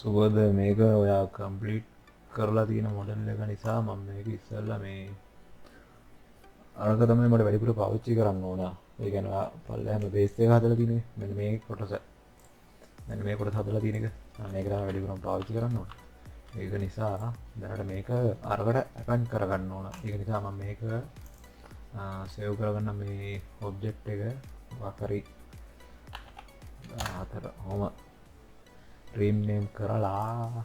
සුවද මේක ඔයා කම්ප්ලීට් කරලා තියෙන මොඩල් එක නිසා මම මේක ඉස්සෙල්ලා මේ අරක තමයි මට වැඩිපුර පාවිච්චි කරන්න ඕන. ඒ කියන්නේ ඔයා පල්ලෙහාම බේස් එක හදලා තියෙන්නේ. මෙන්න මේ කොටස. මෙන්න මේ කොටස හදලා තියෙන එක. මේක තමයි වැඩිපුරම පාවිච්චි කරන්න ඕන. ඒක නිසා දැනට මේක අරකට ඇපන්ඩ් කරගන්න ඕන. ඒක නිසා මම මේක සේව් කරගන්න මේ ඔබ්ජෙක්ට් එක වකරි අතර හොම රීම් නේම් කරලා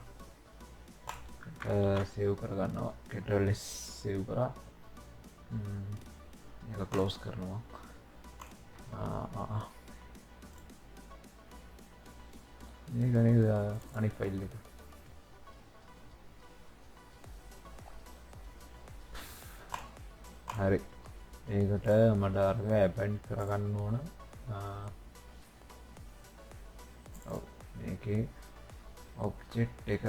සේව් කරගන්නවා. කෙටල්ස් සේව් කරා එක ක්ලෝස් කරනවා. මේ ගනේද අනිත් ෆයිල් එක. හරි ඒකට මට අරක ඇපන්ඩ් කරගන්න ඕන. මේකේ ඔබ්ජෙක්ට් එක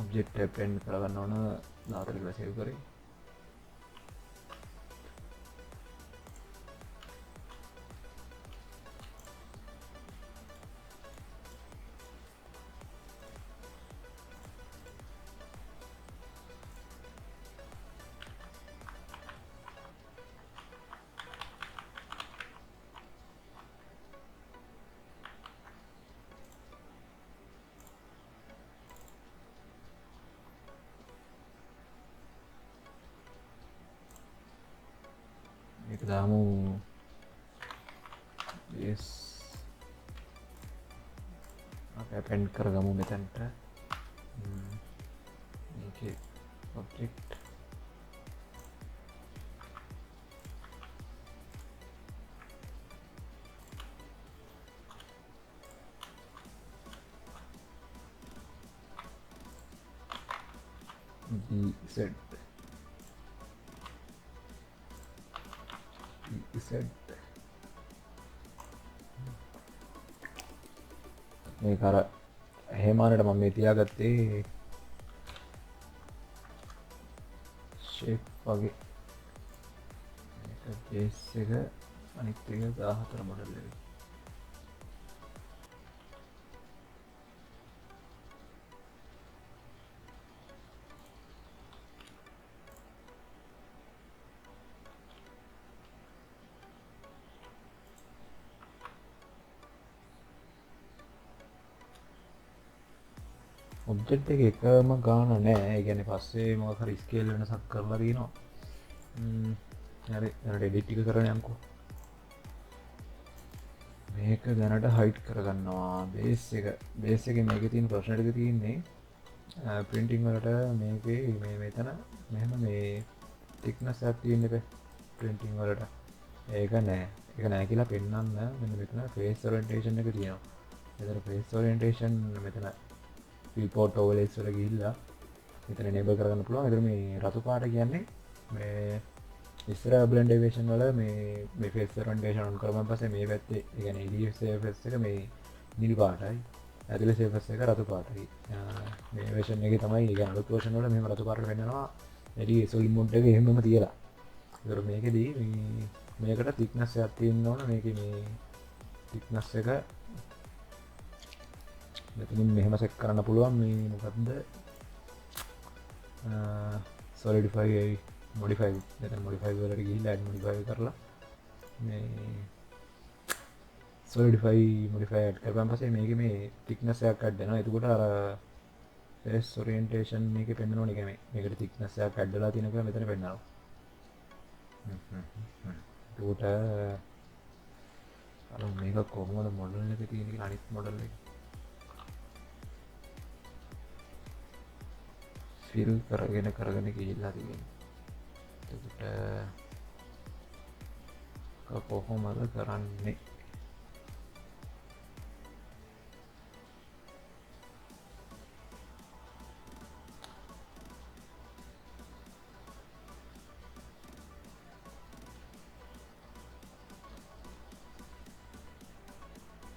ඔබ්ජෙක්ට් ඇපන්ඩ් කරගන්න ඕන. දාතර කියලා සේව් කරේ. මේක දාමු yes ඇපන්ඩ් කරගමු මෙතනට. මේකේ ඔබ්ජෙක්ට් z මේක අර හේමානට මම මේ තියාගත්තේ ෂේප් වගේ. මේක බේස් එක අනිත් එක 14 මොඩල් එක. ඔබ්ජෙක්ට් එක එකම ගාන නෑ. ඒ කියන්නේ පස්සේ මොකක් හරි ස්කේල් වෙනසක් කරලා තියෙනවා. හරි දැනට එඩිට් ටික කරන්න යන්කෝ. මේක දැනට හයිඩ් කරගන්නවා බේස් එක. බේස් එකේ මේකේ තියෙන ප්‍රශ්න ටික තියෙන්නේ printing වලට මේකේ මේ මෙතන මෙහෙම මේ thickness එකක් තියෙන එක printing වලට. ඒක නෑ. ඒක නෑ කියලා පෙන්නන්න මෙන්න මෙතන face orientation එක තියෙනවා. මෙතන face orientation මෙතන viewport overlays වල ගිහිල්ලා මෙතන enable කරගන්න පුළුවන්. ඒතර මේ රතු පාට කියන්නේ මේ ඉස්සර blend deviation වල මේ face orientation on කරපුවාන් පස්සේ මේ පැත්තේ ඒ කියන්නේ EDF surface එක මේ නිල් පාටයි. ඇතුලේ surface එක රතු පාටයි. මේ version එකේ තමයි ඒ කියන්නේ අලුත් version වල මෙහෙම රතු පාටට වෙන්නනවා. එඩි solid mode එක එහෙමම තියලා. ඒතර මේකෙදී මේකට thickness එකක් තියෙන්න ඕන. මේකේ මේ thickness එක මෙතනින් මෙහෙම සෙට් කරන්න පුළුවන්. මේ මොකක්ද solidify modify මෙතන modify වලට ගිහිල්ලා add modify කරලා මේ solidify modify add කරපුවාන් පස්සේ මේකේ මේ thickness එකක් add වෙනවා. එතකොට අර face orientation මේකේ පෙන්වන්න ඕනේ. කියන්නේ මේකට thickness එකක් add වෙලා තියෙන එක මෙතන පෙන්වනවා. එතකොට අර මේක කොහොමද මොඩල් එකේ තියෙන කියලා අනිත් මොඩල් එක ෆිල් කරගෙන ගිහිල්ලා තියෙනවා. එතකොට කොහොමද කරන්නේ?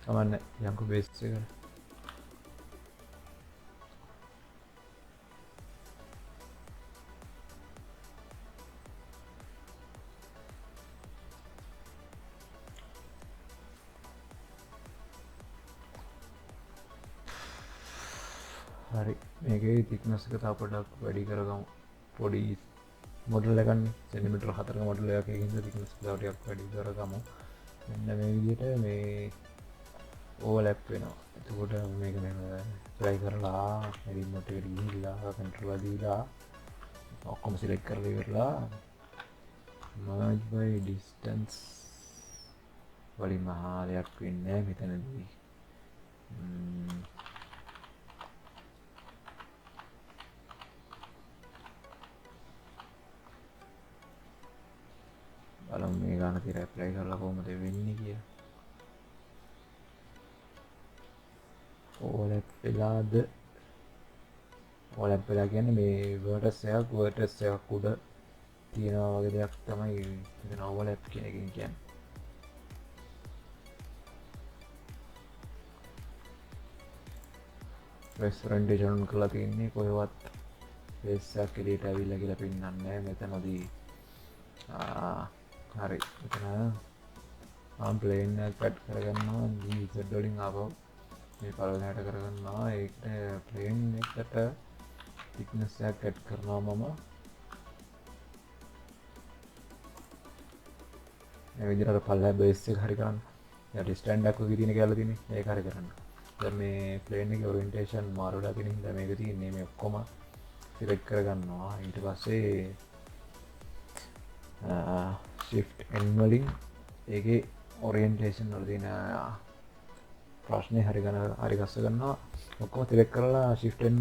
කමන්නේ යන්කෝ බේස් එකට. හරි මේකේ තික්නස් එක තව පොඩ්ඩක් වැඩි කරගමු පොඩි මොඩල් එකක් සෙන්ටිමීටර් 4ක මොඩල් එකකින් ඉඳලා තික්නස් එක තව ටිකක් වැඩි කරගමු මෙන්න මේ විදිහට මේ ඕවර්ලැප් වෙනවා එතකොට මේක මෙහෙම ප්ලයි කරලා රිමෝට් එකට ගිහිල්ලා කන්ට්‍රෝල් දීලා ඔක්කොම සිලෙක්ට් කරලා ඉවරලා merge by distance වලින් මහා දෙයක් වෙන්නේ නැහැ මෙතනදී බලමු මේ ගාන තියලා ඇප්ලයි කරලා කොහොමද වෙන්නේ කියලා ඕවර්ලැප් වෙලාද ඕවර්ලැප් වෙලා කියන්නේ මේ වර්ටස් එකක් උඩ තියෙනවා වගේ දෙයක් තමයි මෙතන ඕවර්ලැප් කියන එකෙන් කියන්නේ රෙස්ටොරන්ටේෂන් කරලා තියෙන්නේ කොහෙවත් ෆේස් එකක් එළියට ඇවිල්ලා කියලා පෙන්නන්නේ නැහැ මෙතනදී හරි මෙතන මම ප්ලේන් එකක් ඇඩ් කරගන්නවා GZ වලින් ආපහු මේ පළවෙනියට කරගන්නවා ඒකට ප්ලේන් එකට thickness එකක් ඇඩ් කරනවා මම මේ විදිහට පල්ලෙහා බේස් එක හරි කරන්න ඊට ස්ටෑන්ඩ් එකක් වගේ තියෙන කියලා තියෙන්නේ ඒක හරි කරන්න දැන් මේ ප්ලේන් එකේ ඔරියන්ටේෂන් මාරු වෙලා තියෙන හින්දා මේක තියෙන්නේ මේ ඔක්කොම සිලෙක්ට් කරගන්නවා ඊට පස්සේ shift n වලින් ඒකේ ඔරියන්ටේෂන් වල තියෙන ප්‍රශ්නේ හරි ගස්ස ගන්නවා ඔක්කොම සිලෙක්ට් කරලා shift n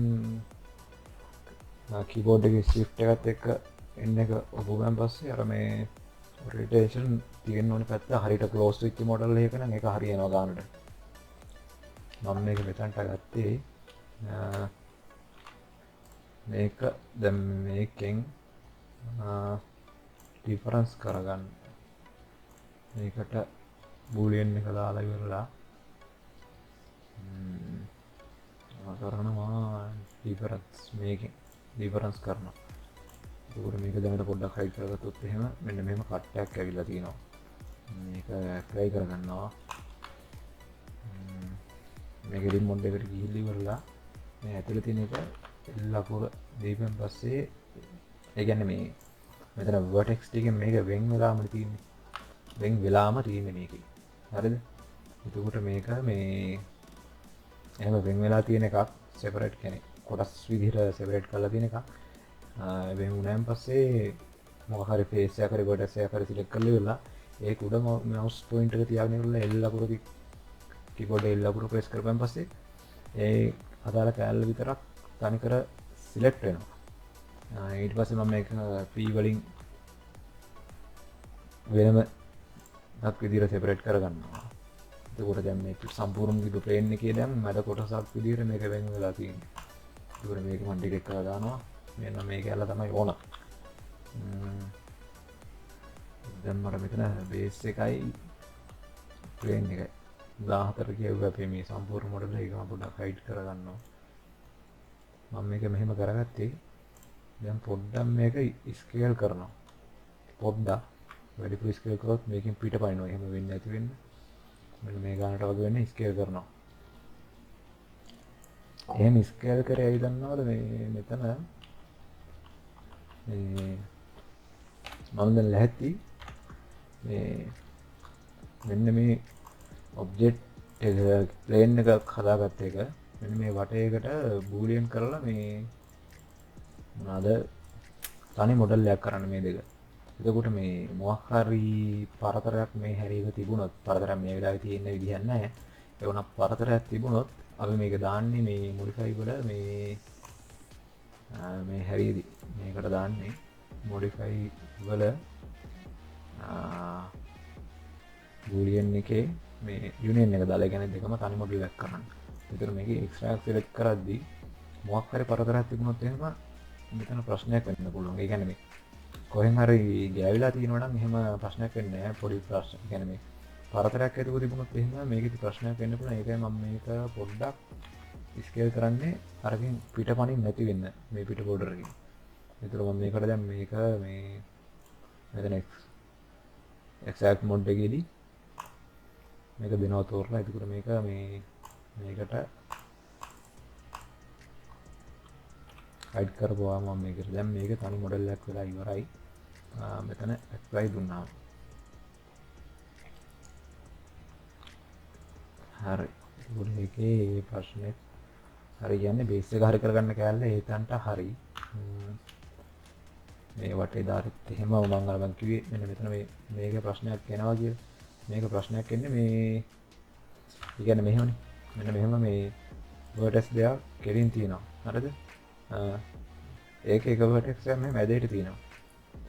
කීබෝඩ් එකේ shift එකත් එක්ක n එක ඔබුවෙන් පස්සේ අර මේ ඔරියන්ටේෂන් තියෙන ඕනේ පැත්ත හරියට ක්ලෝස් වෙච්ච මොඩල් එකක නම් ඒක හරියනවා ගන්නට මම මේක මෙතනට ගත්තේ මේක දැන් මේකෙන් ඩිෆරන්ස් කරගන්න මේකට බූලියන් එක දාලා ඉවරලා කරනවා ඩිෆරන්ස් මේකෙන් ඩිෆරන්ස් කරනවා ඒකට මේක දැන් පොඩ්ඩක් හයිඩ් කරගත්තොත් එහෙම මෙන්න මෙහෙම කට් එකක් ඇවිල්ලා තියෙනවා මේක ඇප්ලයි කරගන්නවා මේක රිමෝට් එකට ගිහිල්ලා ඉවරලා මේ ඇතුලේ තියෙන එක ලකුර දීපෙන් පස්සේ ඒ කියන්නේ මේ මෙතන vertex ටිකෙන් මේක වෙන් වෙලාම තියෙන්නේ වෙන් වෙලාම තියෙන්නේ මේකේ හරිද එතකොට මේක මේ එහෙම වෙන් වෙලා තියෙන එකක් separate කියන්නේ කොටස් විදිහට separate කරලා තියෙන එකක් වෙන් වුණාන් පස්සේ මොකක් හරි face එකක් හරි vertex එකක් හරි select කරලා ඉවරලා ඒක උඩ mouse pointer එක තියාගෙන ඉවරලා L ලකුර keyboard L ලකුර press කරපුවාන් පස්සේ ඒ අදාළ කැලේ විතරක් තනිකර select වෙනවා ඊට පස්සේ මම මේක P වලින් වෙනම එකක් විදිහට separate කරගන්නවා එතකොට දැන් මේක සම්පූර්ණ විදිහට ප්ලේන් එකේ දැන් මැද කොටසක් විදිහට මේක වෙන් වෙලා තියෙනවා ඒකට මේක මම ඩිලීට් කරලා දානවා මෙන්න මේක ඇල්ල තමයි ඕන දැන් මට මෙතන බේස් එකයි ප්ලේන් එකයි 14 කියුවා අපි මේ සම්පූර්ණ මොඩල් එක මම පොඩ්ඩක් හයිඩ් කරගන්නවා මම මේක මෙහෙම කරගත්තේ දැන් පොඩ්ඩක් මේක ස්කේල් කරනවා පොඩ්ඩක් වැඩිපුර ස්කේල් කරොත් මේකෙන් පිටපයින්නවා එහෙම වෙන්නේ නැති වෙන්න මෙන්න මේ ගානට වගේ වෙන්නේ ස්කේල් කරනවා එහෙම ස්කේල් කරේ ඇයි දන්නවද මේ මෙතන මේ මම දැන් ලැහැත්ති මේ මෙන්න මේ ඔබ්ජෙක්ට් එක ප්ලේන් එකක් හදාගත්ත එක මෙන්න මේ වටයකට බූලියන් කරලා මේ මොනවාද තනි මොඩල් එකක් කරන්න මේ දෙක. එතකොට මේ මොකක් හරි පරතරයක් මේ හැරීම තිබුණොත් පරතරයක් මේ වෙලාවේ තියෙන විදිහක් නැහැ. ඒ වුණා පරතරයක් තිබුණොත් අපි මේක දාන්නේ මේ මොඩිෆයි වල මේ හැරීදී මේකට දාන්නේ මොඩිෆයි වල බූලියන් එකේ මේ යුනියන් එක දාලා කියන්නේ දෙකම තනි මොඩල් එකක් කරන්න. ඒතර මේකේ එක්ස්ට්‍රැක්ට් සිලෙක්ට් කරද්දී මොකක් හරි පරතරයක් තිබුණොත් එහෙම මෙතන ප්‍රශ්නයක් වෙන්න පුළුවන්. ඒ කියන්නේ මේ කොහෙන් හරි ගෑවිලා තියෙනවා නම් එහෙම ප්‍රශ්නයක් වෙන්නේ නැහැ. පොඩි ප්‍රශ්න. ඒ කියන්නේ මේ පරතරයක් හේතුව තිබුණොත් එහෙම මේකෙදි ප්‍රශ්නයක් වෙන්න පුළුවන්. ඒකයි මම මේක පොඩ්ඩක් ස්කේල් කරන්නේ අරකින් පිටපණින් නැති වෙන්න මේ පිට බෝඩර් එකකින්. ඒතර මම මේකට දැන් මේක මේ මෙතන exact mode එකේදී මේක දෙනවා තෝරලා. ඒකට මේක මේකට හයිඩ් කරපුවා මම මේකට දැන් මේක තනි මොඩල් එකක් වෙලා ඉවරයි. මෙතන ඇප්ලයි දුන්නාම හරි. ඒකෝට මේකේ ප්‍රශ්නේ හරි කියන්නේ බේස් එක හරි කරගන්න කැලේ ඒතන්ට හරි. මේ වටේ දාරෙත් එහෙම මම අර මං කිව්වේ මෙන්න මෙතන මේකේ ප්‍රශ්නයක් එනවා කියලා. මේක ප්‍රශ්නයක් එන්නේ මේ ඒ කියන්නේ මෙහෙමනේ. මෙන්න මෙහෙම මේ vertex දෙකක් කෙලින් තියෙනවා. හරිද? ඒක එක vertex එකක් මේ මැදට තියෙනවා.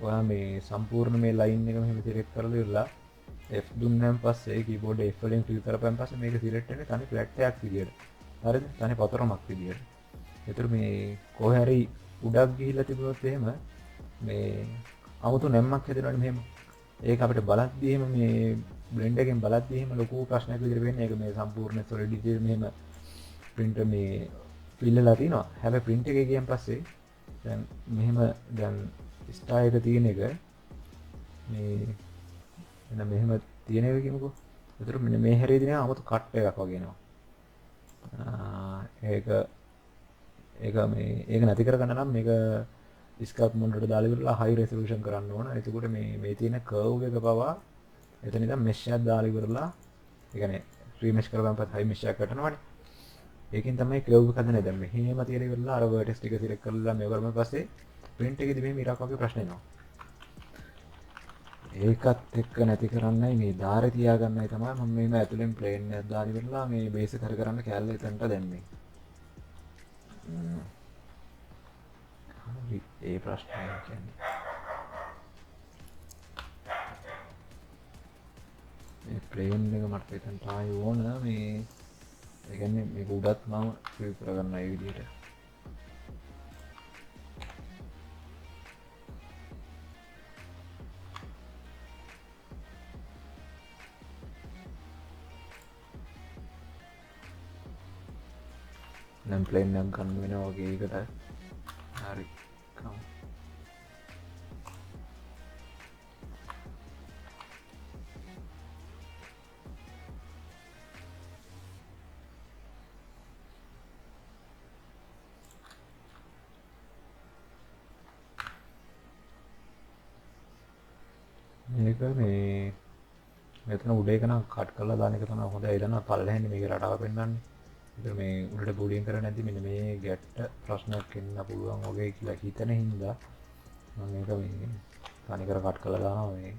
ඔයා මේ සම්පූර්ණ මේ ලයින් එක මෙහෙම සිලෙක්ට් කරලා ඉවරලා F දුන්නාන් පස්සේ keyboard F වලින් ක්ලික් කරපුවාන් පස්සේ මේක සිලෙක්ට් වෙන්නේ තනි flat එකක් විදියට. හරිද? තනි පතරමක් විදියට. ඒතර මේ කොහේ හරි උඩක් ගිහිල්ලා තිබුණොත් එහෙම මේ 아무තු නැම්මක් හැදෙනවනේ මෙහෙම. ඒක අපිට බලද්දී එහෙම මේ බ්ලෙන්ඩ් එකෙන් බලද්දී එහෙම ලොකු ප්‍රශ්නයක් විදියට වෙන්නේ. ඒක මේ සම්පූර්ණ solidity මෙහෙම printer මේ fill වෙලා තිනවා. හැබැයි print එකේ ගියන් පස්සේ දැන් මෙහෙම දැන් ස්ටාර් එක තියෙන එක මේ එන්න මෙහෙම තියෙන එක කියමුකෝ. ඒතර මෙන්න මේ හැරේදී නෑ 아무තු කට් එකක් වගේ එනවා. ඒක මේ ඒක නැති කරගන්න නම් මේක ස්කල්ප් මොඩ් එකට දාලා ඉවරලා high resolution කරන්න ඕන. එතකොට මේ තියෙන curve එක පවා එතන ඉඳන් mesh එකක් දාලා ඉවරලා ඒ කියන්නේ remesh කරගන්න පස්සේ high mesh එකක් වැටෙනවානේ. ඒකෙන් තමයි curve එක හදන්නේ. දැන් මෙහෙම තියලා ඉවරලා අර vertex ටික select කරලා මේක කරමු පස්සේ print එකේදී මෙහෙම ඉරක් වගේ ප්‍රශ්න එනවා. ඒකත් එක්ක නැති කරන්නයි මේ ධාරේ තියාගන්නයි තමයි මම මේව ඇතුලෙන් ප්ලේන් එකක් දාලා ඉවරලා මේ බේස් එක හරි කරන්න කැලේ එතනට දැම්මේ. හරි ඒ ප්‍රශ්නය කියන්නේ මේ ප්ලේන් එක මට එතනට ආයෙ ඕන මේ ඒ කියන්නේ මේක උඩත් මම ෆිල් කරගන්න ඒ විදිහට. නම් ප්ලේන් එකක් ගන්න වෙනවා වගේ ඒකට හරි කම මේක මේ මෙතන උඩ එක නම් කට් කරලා දාන එක තමයි හොඳයි. එතන පල්ලෙහෙන් මේක රටාව පෙන්නන්නේ. ඉතින් මේ උඩට බූලියන් කරන්නේ නැති මෙන්න මේ ගැට්ට ප්‍රශ්නයක් එන්න පුළුවන් වගේ කියලා හිතන හින්දා මම මේක මේ තනිකර කට් කරලා දානවා මේ.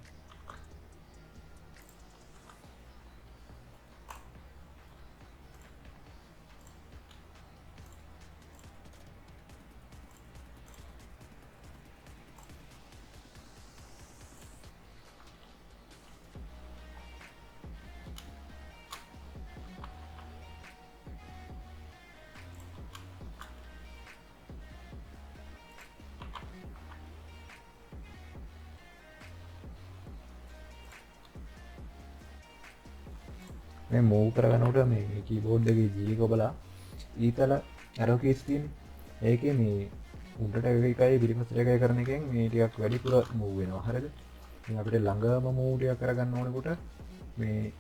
මේ මූව් කරගන්නකොට මේ කීබෝඩ් එකේ G එක ඔබලා ඊතල ඇරෝ කීස් තියෙන්නේ. ඒකේ මේ උඩට එකයි පිටිපස්සට එකයි කරන එකෙන් මේ ටිකක් වැඩිපුර මූව් වෙනවා. හරිද? ඉතින් අපිට ළඟම මූව් ටික කරගන්න ඕනකොට මේ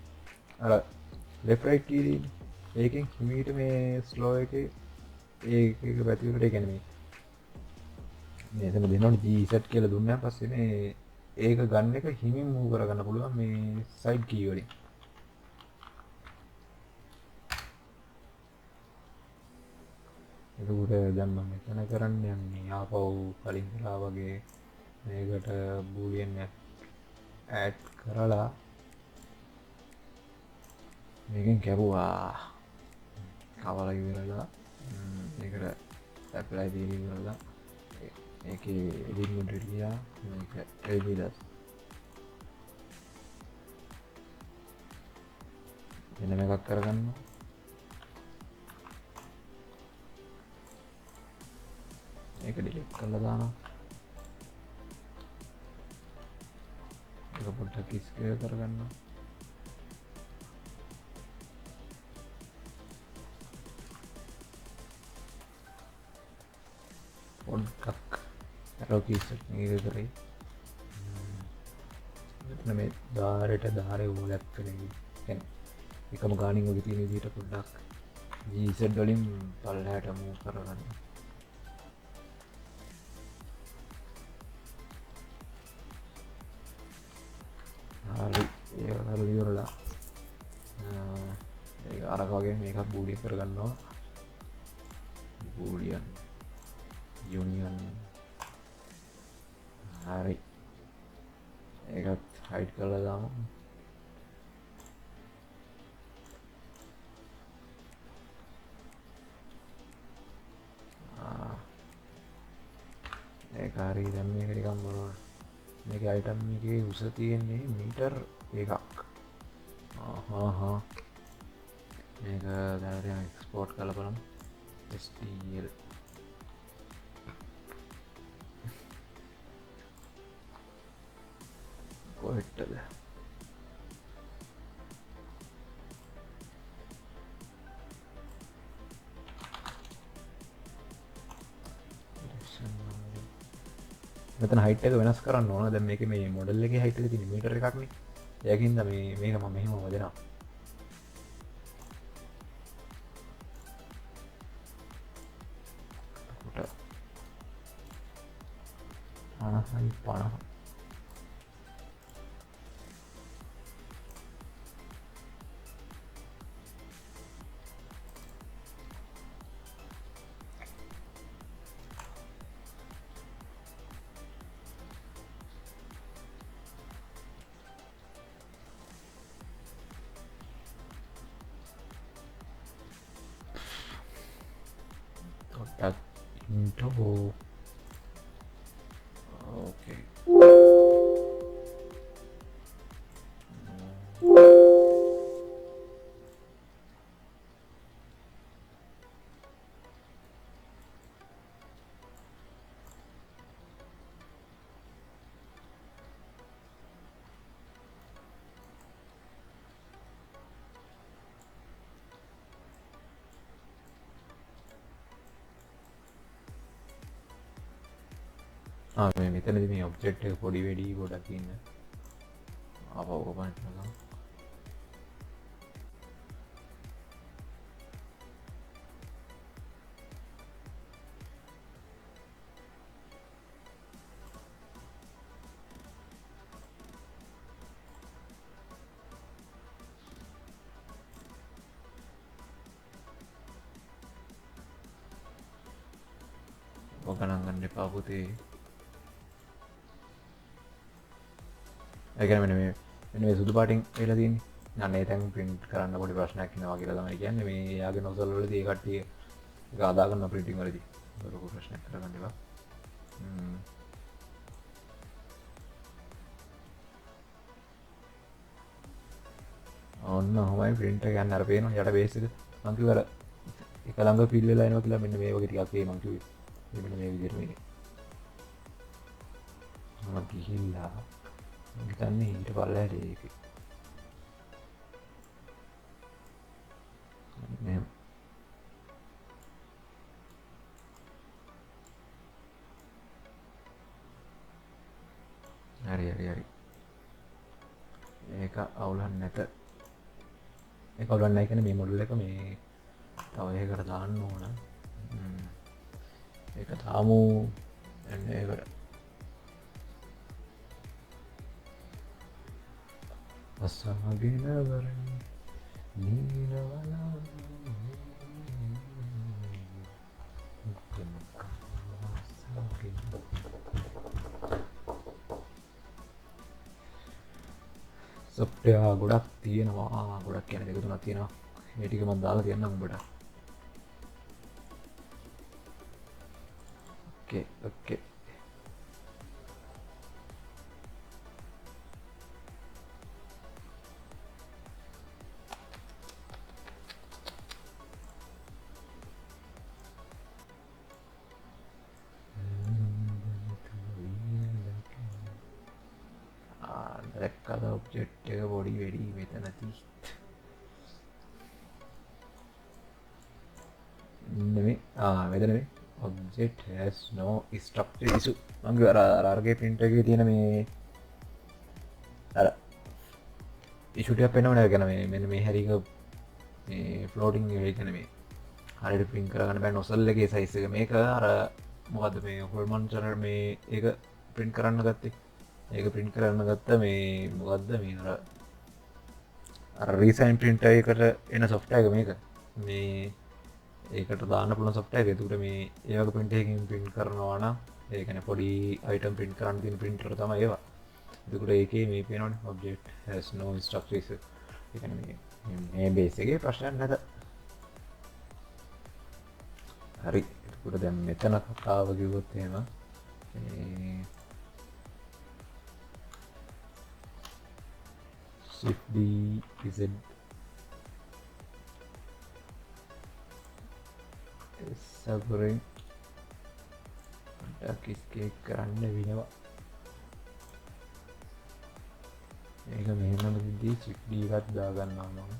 අර left right key තියෙන්නේ. ඒකෙන් හිමීට මේ ස්ලෝ එකේ ඒක පැතිවලට ඒ කියන්නේ මේ එතන දෙනවනේ G set කියලා දුන්නාන් පස්සේ මේ ඒක ගන්න එක හිමින් මූව් කරගන්න පුළුවන් මේ side key වලින්. එතකොට දැන් මම මෙතන කරන්න යන්නේ ආපහු කලින් කරා වගේ මේකට බූලියන් එක ඇඩ් කරලා මේකෙන් කැපුවා කවලා ඉවරලා මේකට ඇප්ලයි දීලා ඉවරලා ඒකේ එඩිට් මොඩ් එකට ගියා මේක LBDAS මෙන්න මේකක් කරගන්නවා. ඒක ඩිලීට් කරලා දානවා. ඒක පොඩ්ඩක් ස්කේල් කරගන්නවා. පොඩ්ඩක් ඇරෝ කීස් එක මේක කරේ. මෙතන මේ ධාරේ ඕලක් කරේ. يعني එකම ගානින් වගේ තියෙන විදිහට පොඩ්ඩක් GZ වලින් පල්ලහැට මූව් කරගන්න. මේකක් බූලිය කරගන්නවා බූලියන් යුනියන් හරි ඒකත් හයිට් කරලා දාමු ඒක හරි දැන් මේක නිකන් මොනවා මේක අයිටම් එකේ උස තියෙන්නේ මීටර් එකක් මේක දැන් එක්ස්පෝර්ට් කරලා බලමු STL කොහෙටද මෙතන හයිට් එක වෙනස් කරන්න ඕන දැන් මේකේ මේ මොඩල් එකේ හයිට් එක තියෙන මීටර එකක් නේ ඒකින්ද මේක මම මෙහෙම වදනවා කොට 50 tak into oke මෙතනදි මේ ඔබ්ජෙක්ට් එක පොඩි වැඩි ගොඩක් ඉන්න ආපහු ඕපන් කරලා ඔක ගණන් ගන්න එපා පුතේ ඒකන මෙ සුදු පාටින් වෙලා තියෙන්නේ අන්න ඒ තැන් ප්‍රින්ට් කරන්න පොඩි ප්‍රශ්නයක් එනවා කියලා තමයි කියන්නේ මේ යාගේ නොසල් වලදී ඒ කට්ටිය ඒක අදා ගන්න ප්‍රින්ටිං වලදී ලොකු ප්‍රශ්නයක් කරගන්න එපා ඔන්න ඔහොමයි ප්‍රින්ට් එක යන්න අර පේනවා යට බේස් එක මං කිව්වා අර එක ළඟ ෆිල් වෙලා එනවා කියලා මෙන්න මේ වගේ ටිකක් ඒ මං කිව්වේ මෙන්න මේ විදිහට මේක මම ගිහිල්ලා හිතන්නේ ඊට පල්ලෙහාට ඒක මෙහෙම හරි ඒක අවුලක් නැත ඒක අවුලක් නැහැ කියන්නේ මේ මොඩල් එක මේ තව එකකට දාන්න ඕන ඒක තාමු එන්නේ ඒකට අසමගෙනවර නීරවලා සොෆ්ට්වෙයාර් ගොඩක් තියෙනවා ගොඩක් කියන දෙක තුනක් තියෙනවා මේ ටික මම දාලා තියන්නම් උඹට ඕකේ දැක්කද ඔබ්ජෙක්ට් එක පොඩි වෙඩි මෙතනදී නෙමෙයි මෙතන නෙමෙයි object has no structure issue මම අරගේ print එකේ තියෙන මේ අර issue ටිකක් වෙනව නේද කියන මේ මෙන්න මේ හැරික මේ floating එක කියන මේ හරියට print කරගන්න බෑ nozzle එකේ size එක මේක අර මොකද්ද මේ හොල්මන් channel මේ ඒක print කරන්න ගත්තේ ඒක print කරන්න ගත්ත මේ මොකද්ද මේ අර රීසයින් printer එකට එන software එක මේක මේ ඒකට දාන්න පුළුවන් software එක. ඒකට මේ ඒ වගේ print එකකින් print කරනවා නම් ඒ කියන්නේ පොඩි item print කරන්න තියෙන printer තමයි ඒවා. ඒකට ඒකේ මේ පේනවනේ object has no instructions. ඒ කියන්නේ මේ base එකේ ප්‍රශ්නයක් නැත. හරි. ඒකට දැන් මෙතන කතාව කිව්වොත් එහෙම shift D Z සබරෙන් ඩක්ස්කේප් කරන්න වෙනවා. ඒක මෙහෙම දෙද්දී shift D එකත් දාගන්නවා මම.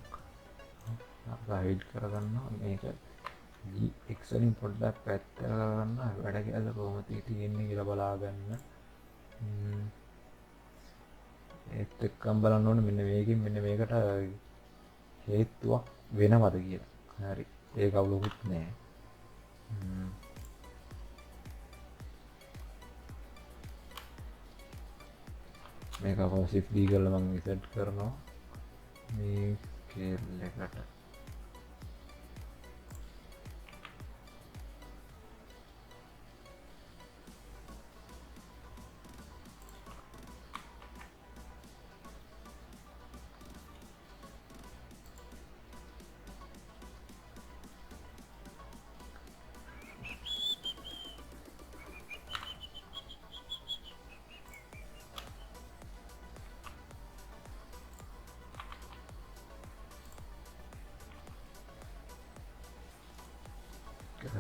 හයිඩ් කරගන්නවා මේක X වලින් පොඩ්ඩක් පැත්තට කරගන්න වැඩ කියලා කොහොමද තියෙන්නේ කියලා බලා ගන්න. ඒත් එක්කම බලන්න ඕනේ මෙන්න මේකෙන් මෙන්න මේකට හේතුවක් වෙනවද කියලා. හරි. ඒක අවුලකුත් නෑ. මේක අපව shift D කරලා මම reset කරනවා මේ scale එකට.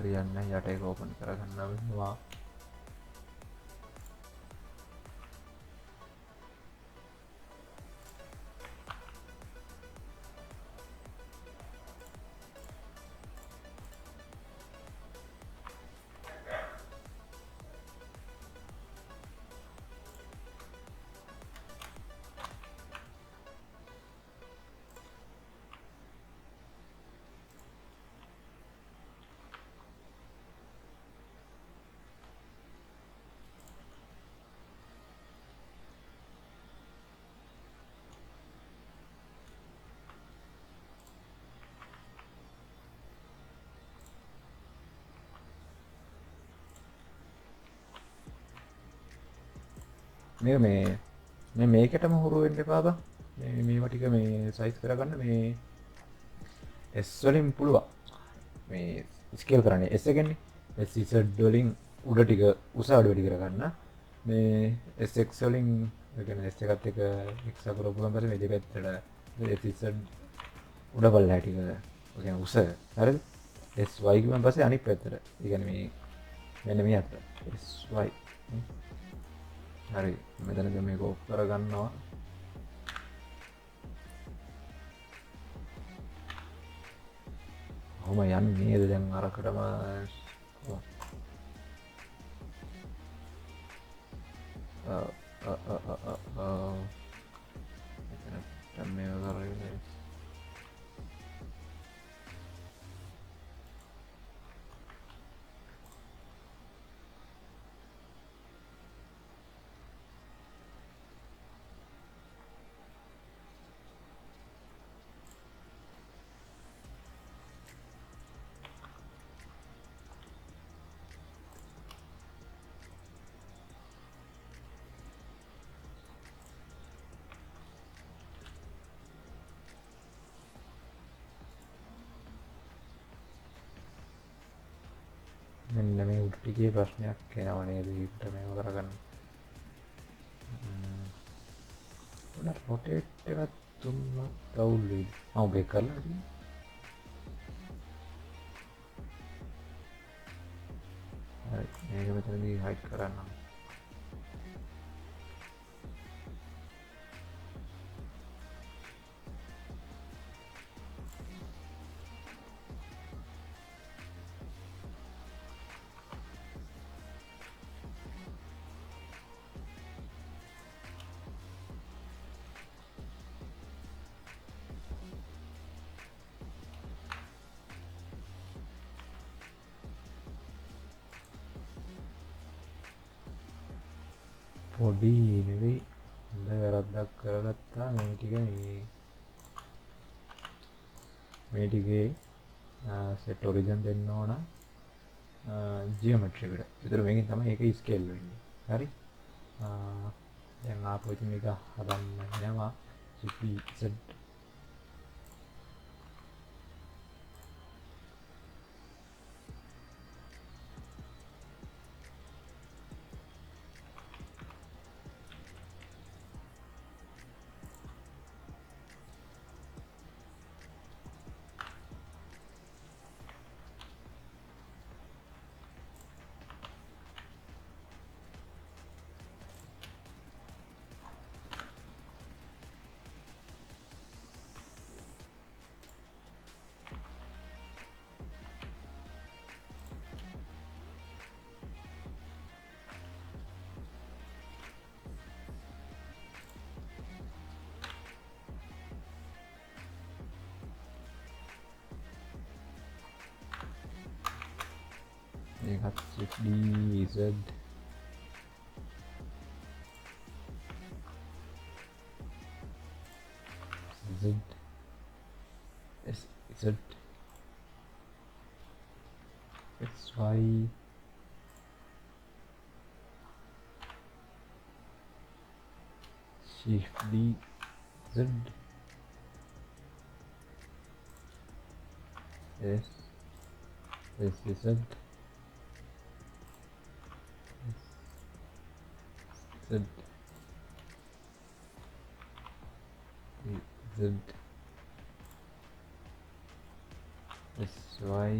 හරියන්නේ යට එක ඕපන් කරගන්න වෙනවා. මේ මේකටම හුරු වෙන්න එපා බං. මේවා ටික මේ සයිස් කරගන්න මේ S වලින් පුළුවන්. මේ ස්කේල් කරන්නේ S එකෙන්නේ. SZ වලින් උඩ ටික උස අඩු වැඩි කරගන්න. මේ SX වලින් ඒ කියන්නේ S එකත් එක X අකුර පුරන් පස්සේ මේ දෙපැත්තට SZ උඩ බලලා ටික ඒ කියන්නේ උස. හරිද? SY කිව්වන් පස්සේ අනිත් පැත්තට. ඒ කියන්නේ මේ මෙන්න මේ අත SY. හරි. මෙතනද මේක ඔෆ් කරගන්නවා. කොහොම යන්නේ නේද දැන් අරකටම මෙතන මේව කරගෙන මෙන්න මේ උඩ ටිකේ ප්‍රශ්නයක් එනවා නේද? ඒකට මේව කරගන්න. උඩ රොටේට් එකක් දුන්නොත් අවුල් වෙයි. මම මේක කරලා තියෙනවා. හරි. මේක මෙතනදී හයිඩ් කරන්න. පොඩි නෙවෙයි හොඳ වැරද්දක් කරගත්තා මේ ටිකේ සෙට් ඔරිජන් දෙන්න ඕන ජියෝමෙට්‍රි එකට. ඒතර මේකෙන් තමයි ඒක ස්කේල් වෙන්නේ. හරි. දැන් ආපහු ඉතින් මේක හදන්න යනවා. GPZ ඒකත් DZ Z S Z XY Shift D Z S Z Z Z SY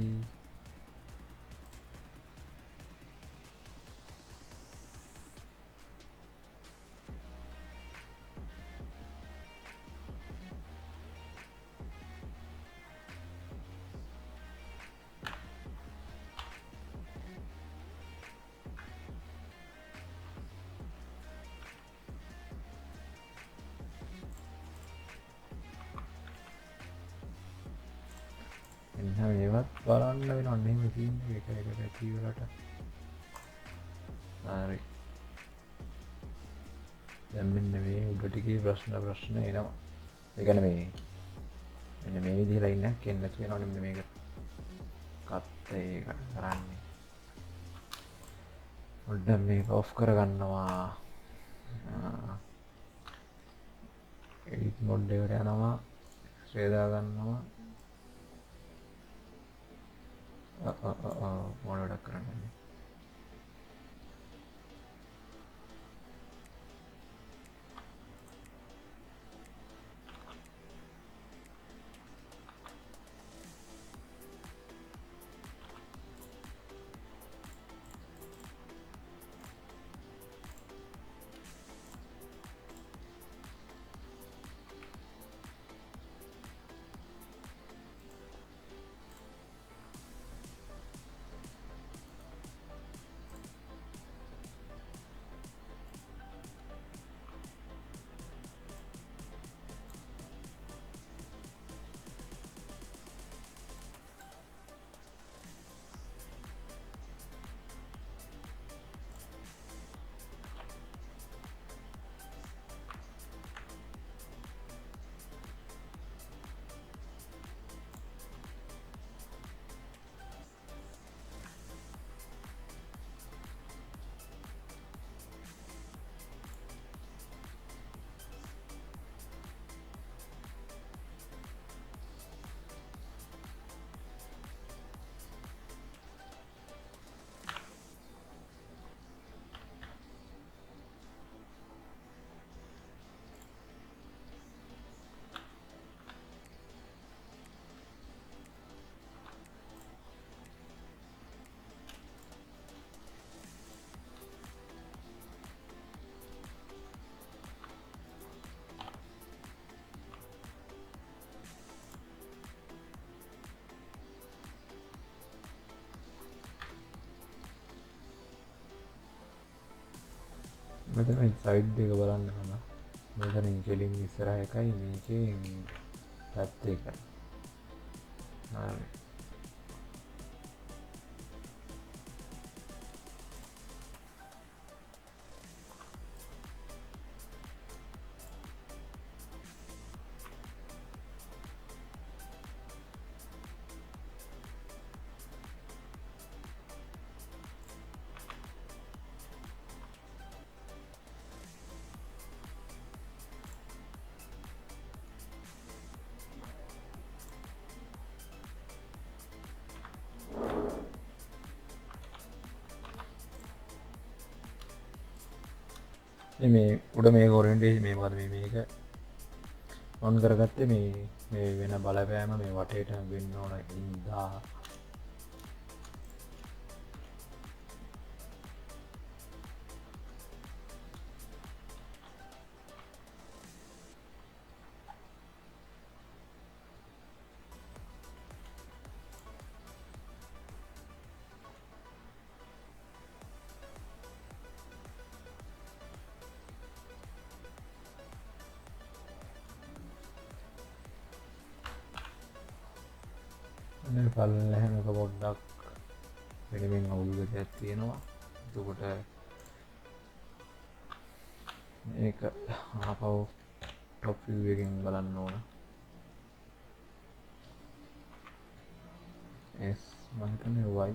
එන්න මේවත් බලන්න වෙනවා නෙමෙයි තියෙන්නේ එක එක පැති වලට. හරි. දැන් මෙන්න මේ උඩ ටිකේ ප්‍රශ්න එනවා. ඒ කියන්නේ මෙන්න මේ විදිහට ඉන්නක් එන්න කියනවා මෙන්න මේක. කත් ඒක කරන්නේ. උඩ මේක ඔෆ් කරගන්නවා. එඩිට් මොඩ් එකට යනවා. ශ්‍රේදා ගන්නවා. මොන වැඩක් කරන්නේ? මෙතන සයිඩ් එක බලන්න ඕන. මෙතන කෙලින් ඉස්සරහ එකයි මේකේ පැත්ත එකයි. හරි. මේ උඩ මේ ඔරියන්ටේෂන් මේ මොකද මේක ඔන් කරගත්තේ මේ වෙන බලපෑම මේ වටේට වෙන්න ඕන හින්දා පල් හැමක පොඩ්ඩක් වෙනමින් අවුල්ගත ඇත්තියෙනවා එතකොට ඒක ආපව් ටොප් එකෙන් බලන්න ඕන S මහිතන y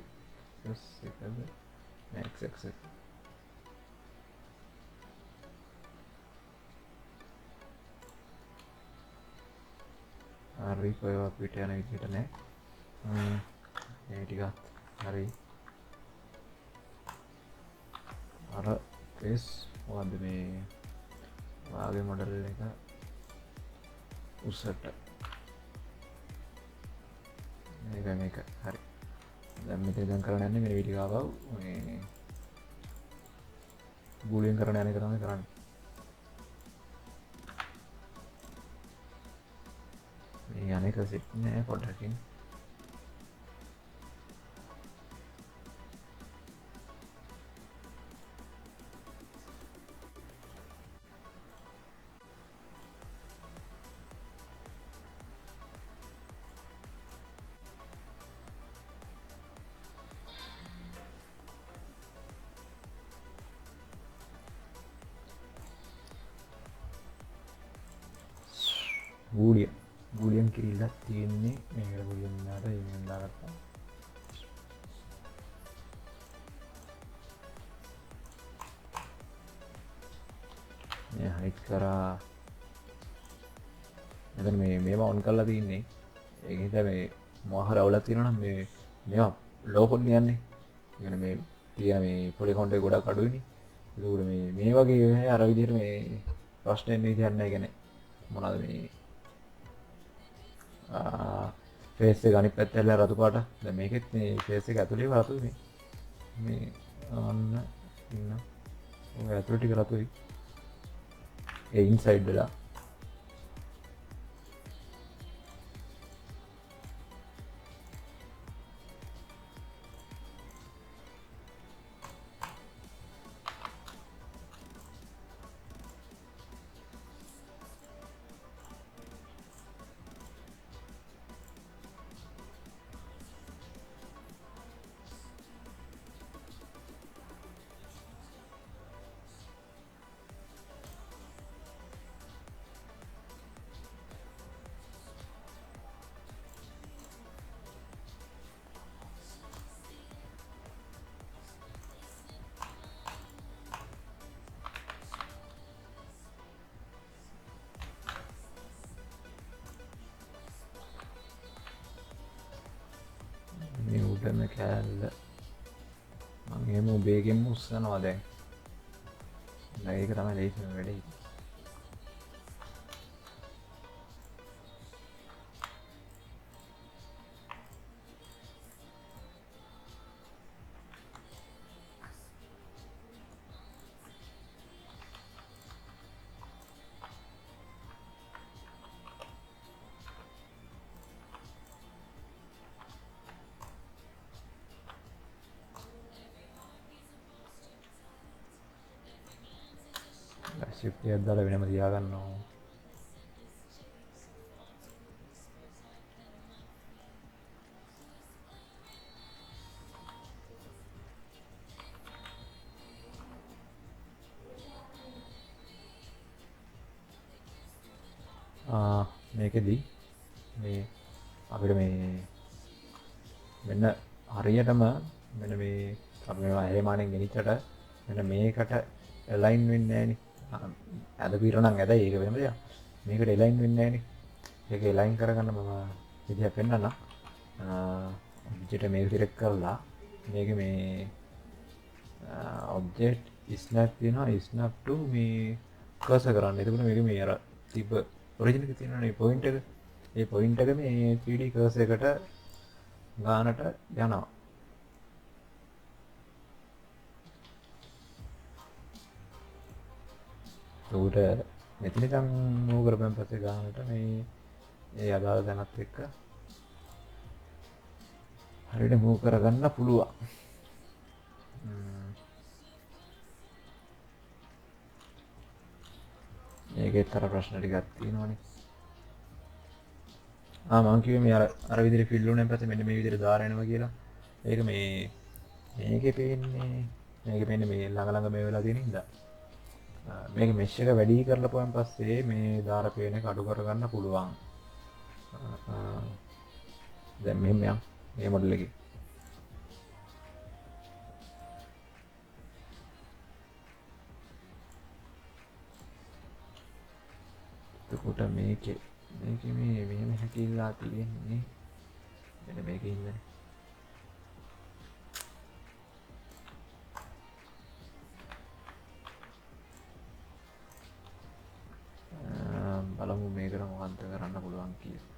එකද x හරි කොයවත් පිට යන විදිහට නෑ ඒ ටිකත් හරි අර ෆේස් මොකද්ද මේ වාගේ මොඩල් එක උස්සට මේක හරි දැන් මෙතන දැන් කරන්න යන්නේ මේ වීඩියෝ ආවව මේ බූලියන් කරන යන එක තමයි කරන්නේ මේ අනේක සෙට් නෑ පොඩ්ඩකින් ගුලියන් කිරිල්ලක් තියෙන්නේ මේකට ගුලියන්නාට ඉදාගත්තා හයිට් කරා එතන මේම ඔන් කරලා තියන්නේ ඒහිද මේ මොහර අවුලක් තියෙනනම් මේවා ලෝකොන් යන්නේ ඉගෙන මේ තියෙන මේ පොලිකොන්ට ගොඩක් අඩුයිනි ඒකට මේ වගේ අර විදිහට මේ ප්‍රශ්න එන්නේ කියන්නේ ගැන මොනවද මේ ෆේස් එක අනිත් පැත්ත ඇල්ල රතු පාට දැන් මේකෙත් මේ ෆේස් එක ඇතුලේ රතුයි මේ අන්න ඉන්න ඔය ඇතුලේ ටික රතුයි ඒ ඉන්සයිඩ් වෙලා උඩම කෑල්ල මම එහෙම උබේගෙන් උස්සනවා දැන් ඒක තමයි ලේසිම වැඩේ ශිප්ට් එකක් දාලා වෙනම තියාගන්නවා මේකෙදී මේ අපිට මේ මෙන්න හරියටම මෙන්න මේ අපි මේවා හේමානෙන් ගෙනිච්චට මෙන්න මේකට එලයින් වෙන්නේ නැහැ නේ අද පිරණම් ඇදයි ඒක වෙනම දෙයක් මේකට එලයින් වෙන්නේ නැහැ නේ ඒක එලයින් කරගන්න මම විදියක් පෙන්නන්නම් ඔබ්ජෙක්ට් මේක සිලෙක්ට් කරලා මේක මේ ඔබ්ජෙක්ට් ස්නැප් තියෙනවා ස්නැප් ටු මේ කර්සර් කරන්න. එතකොට මේක මේ අර තිබ්බ ඔරිජිනල් එකේ තියෙනනේ පොයින්ට් එක. ඒ පොයින්ට් එක මේ 3D කර්සර් එකට ගානට යනවා. උඩ මෙතනිකන් මූව් කරපන් පස්සේ ගානට මේ ඒ අදාළ දැනත් එක්ක හරියට මූව් කරගන්න පුළුවන්. ඒකෙත් අර ප්‍රශ්න ටිකක් තියෙනවනේ. මං කිව්වේ මේ අර විදිහට ෆිල් වුණාන් පස්සේ මෙන්න මේ විදිහට දාලා එනවා කියලා. ඒක මේකේ පේන්නේ මේ ළඟ ළඟ මේ වෙලා තියෙන හින්දා. මේක මෙෂ් එක වැඩි කරලා පොයන් පස්සේ මේ දාර පේන එක අඩු කරගන්න පුළුවන්. දැන් මෙහෙම යම් මේ මොඩල් එකේ. එතකොට මේකේ මේ මෙහෙම හැකියලා තියෙන්නේ මෙන්න මේකේ ඉන්නේ. බලමු මේකට මොකක්ද කරන්න පුළුවන් කියලා.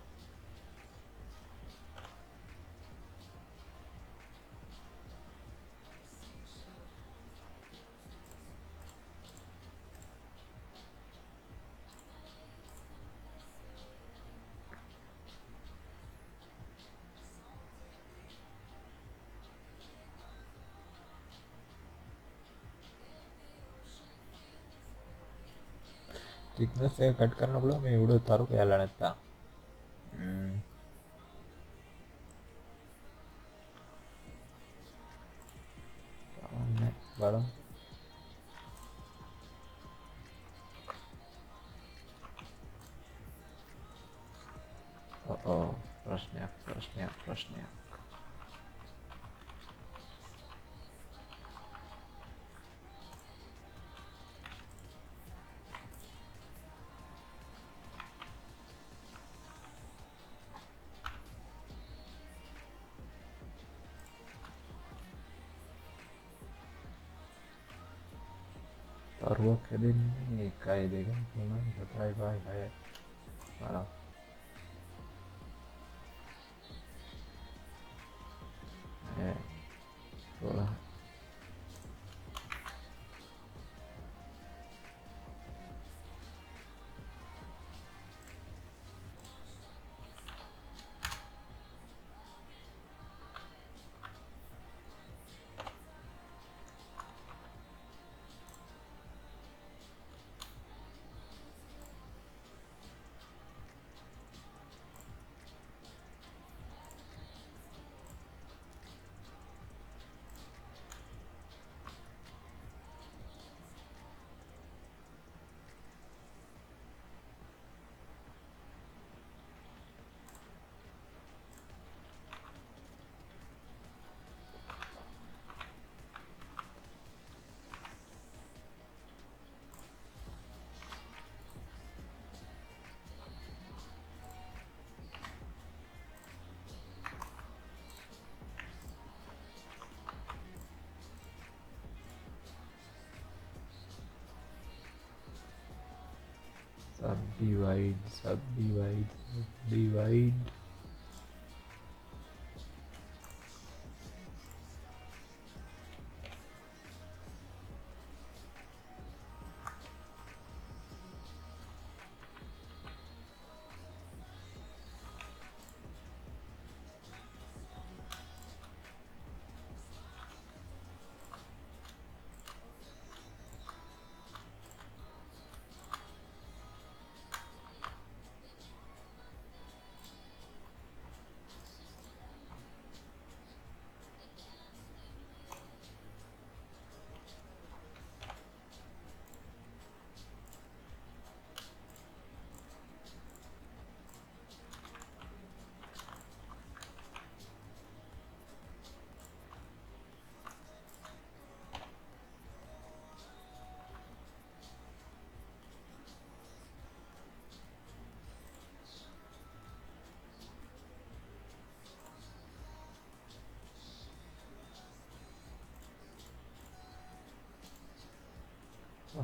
thickness එක කට් කරන්න පුළුවන් මේ උඩ තරු කැලලා නැත්තම්. බලමු. ප්‍රශ්නයක්. තරුවක් හැදෙන්නේ 1 2 3 4 5 6 බලමු. Bola. Subdivide.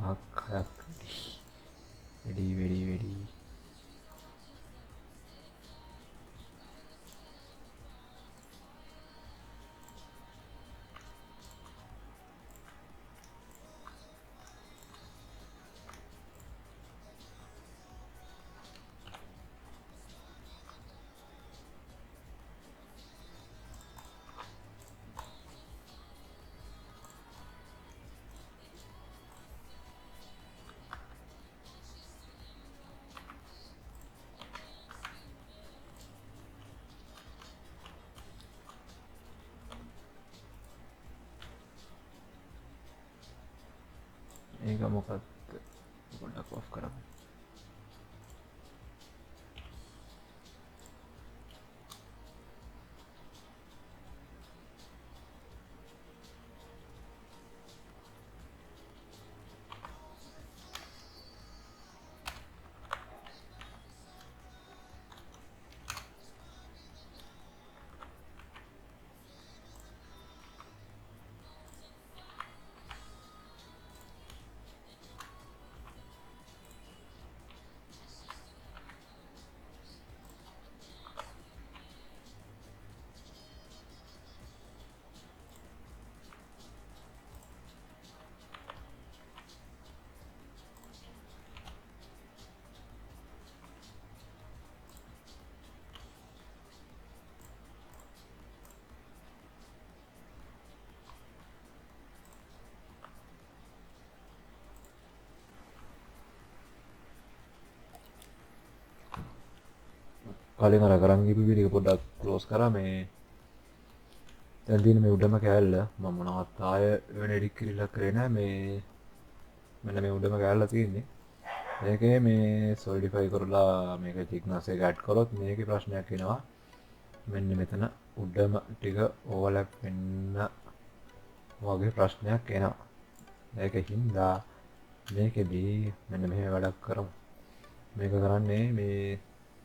ආකයක් වෙඩි ඒක මොකක්ද පොඩ්ඩක් ඔෆ් කරමු. කලින් අර කරන් ගිහපු වීඩියෝ පොඩ්ඩක් ක්ලෝස් කරා. මේ දැන් තියෙන මේ උඩම කෑල්ල මම මොනවත් ආය වෙන එඩිට් කිරිල්ලක් කරේ නැහැ. මේ මෙන්න මේ උඩම කෑල්ල තියෙන්නේ. මේකේ මේ සොලිඩිෆයි කරලා මේක තික්නස් එක ඇඩ් කරොත් මේකේ ප්‍රශ්නයක් එනවා. මෙන්න මෙතන උඩම ටික ඕවර්ලැප් වෙන්න වගේ ප්‍රශ්නයක් එනවා. ඒකින්ද මේකෙදී මෙන්න මෙහෙම වැඩක් කරමු. මේක කරන්නේ මේ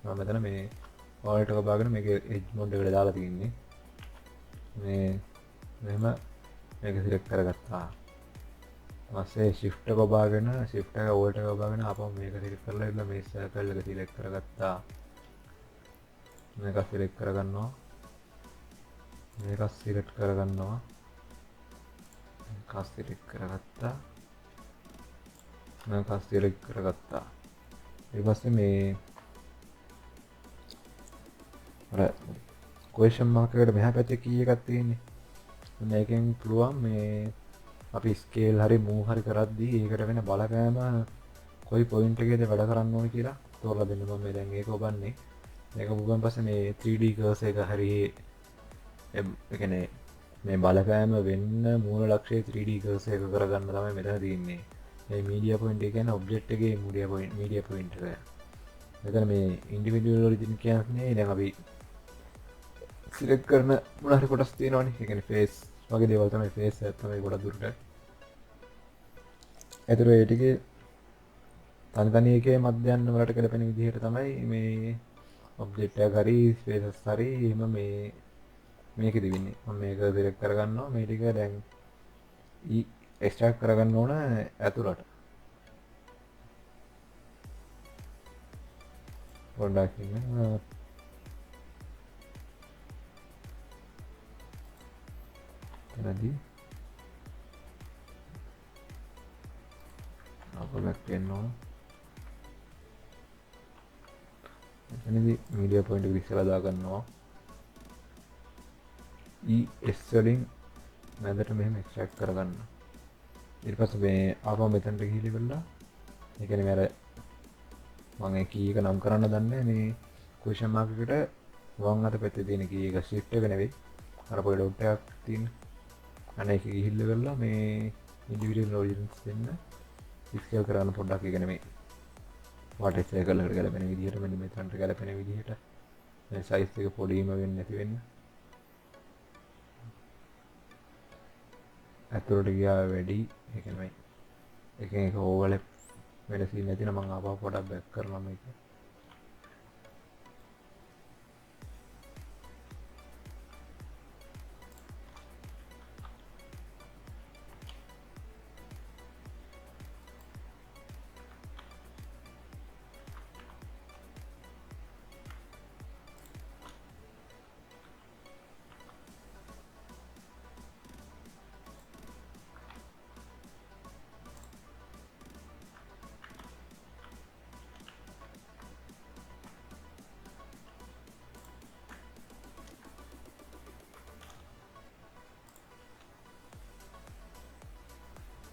මම මෙතන මේ වලට එක බාගෙන මේක එජ් මොඩ් එකට දාලා තියෙන්නේ. මේ මෙහෙම මේක සිලෙක්ට් කරගත්තා. ඊපස්සේ shift එක බාගෙන shift එක alt එක බාගෙන ආපහු මේක සිලෙක්ට් කරලා ඉන්න මේ circle එක සිලෙක්ට් කරගත්තා. මේක සිලෙක්ට් කරගන්නවා. මේක සිලෙක්ට් කරගන්නවා. මේක සිලෙක්ට් කරගත්තා. මේක සිලෙක්ට් කරගත්තා. ඊට පස්සේ මේ අර question mark එකට මෙහා පැත්තේ key එකක් තියෙන්නේ. මේකෙන් පුළුවන් මේ අපි scale හරි move හරි කරද්දී ඒකට වෙන බලපෑම කොයි point එකේද වැඩ කරන්න ඕනේ කියලා තෝරලා දෙන්න. මම මේ දැන් ඒක ඔබන්නේ. මේක ඔබන් පස්සේ මේ 3D cursor එක හරි ඒ කියන්නේ මේ බලපෑම වෙන්න මූල ලක්ෂ්‍ය 3D cursor එක කරගන්න තමයි මෙතන තියෙන්නේ. මේ media point එක කියන්නේ object එකේ media point එක. මෙතන මේ individual origin කියන්නේ දැන් අපි සිලෙක්ට් කරන මොන හරි කොටස් තියෙනවනේ. ඒ කියන්නේ face වගේ දේවල් තමයි face එක තමයි ගොඩක් දුරට. ඒතර ඒ ටිකේ තනි එකේ මධ්‍යයන් වලට ගැලපෙන විදිහට තමයි මේ ඔබ්ජෙක්ට් එක හරි ස්පේසස් හරි එහෙම මේ මේකෙදි වෙන්නේ. මම මේක සිලෙක්ට් කරගන්නවා. මේ ටික දැන් එක්ස්ට්‍රැක්ට් කරගන්න ඕන ඇතුළට. පොඩ්ඩක් ඉන්න. එතනදී අපලක් වෙන්න ඕන. එතනදී මීඩියා පොයින්ට් එක ඉස්සරහා දාගන්නවා. ES වලින් මැදට මෙහෙම එක්ස්ට්‍රැක්ට් කරගන්න. ඊට පස්සේ මේ ආපහු මෙතනට ගිහිලිවලා ඒ කියන්නේ මේ අර මම ඒ කී එක නම් කරන්න දන්නේ මේ ක්වෙස්චන් මාක් එකට වම් අත පැත්තේ තියෙන කී එක shift එක නෙවෙයි. අර පොඩි ඩොට් එකක් තියෙන. අනේ ඒක ගිහිල්ලා මේ individual origins දෙන්න scale කරන්න පොඩ්ඩක්. ඒ කියන්නේ මේ water cycle එකට ගැලපෙන විදිහට මෙන්න මෙතනට ගැලපෙන විදිහට මේ size එක පොඩිම වෙන්නේ නැති වෙන්න. ඇතුළට ගියා වැඩි. ඒ කියන්නේ එකෙන් එක ඕවර්ලැප් වෙන සීන් නැති නම් මම ආපහු පොඩක් බෑක් කරනවා මේක.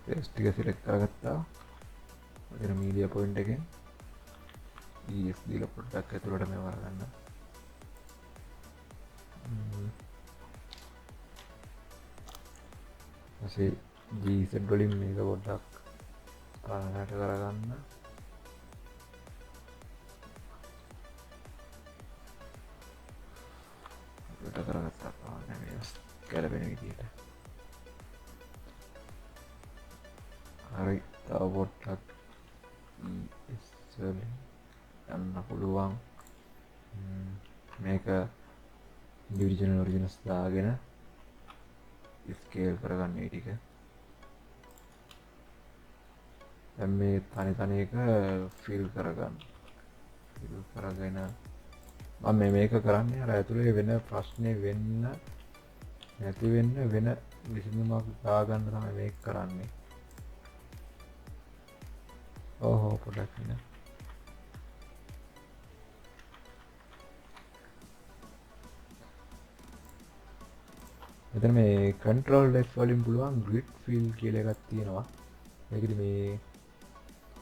ෆේස් ටික සිලෙක්ට් කරගත්තා. මෙතන මීඩියා පොයින්ට් එකෙන් ES දීලා පොඩ්ඩක් ඇතුළට මේවා ගන්න. ඊපස්සේ GZ වලින් මේක පොඩ්ඩක් පාලනයට කරගන්න. කොට කරගත්තා පාලනය මේ ගැලපෙන විදියට. හරි, තව පොඩ්ඩක් ES වලින් යන්න පුළුවන්. මේක ඉන්ඩිවිජුවල් ඔරිජිනල්ස් දාගෙන ස්කේල් කරගන්න මේ ටික. දැන් මේ තනි එක ෆිල් කරගන්න. ෆිල් කරගෙන මම මේක කරන්නේ අර ඇතුලේ වෙන ප්‍රශ්නේ වෙන්න නැති වෙන්න වෙන විසඳුමක් දාගන්න තමයි මේක කරන්නේ. ඕහෝ පොඩ්ඩක් නේ. මෙතන මේ control F වලින් පුළුවන් grid fill කියලා එකක් තියෙනවා.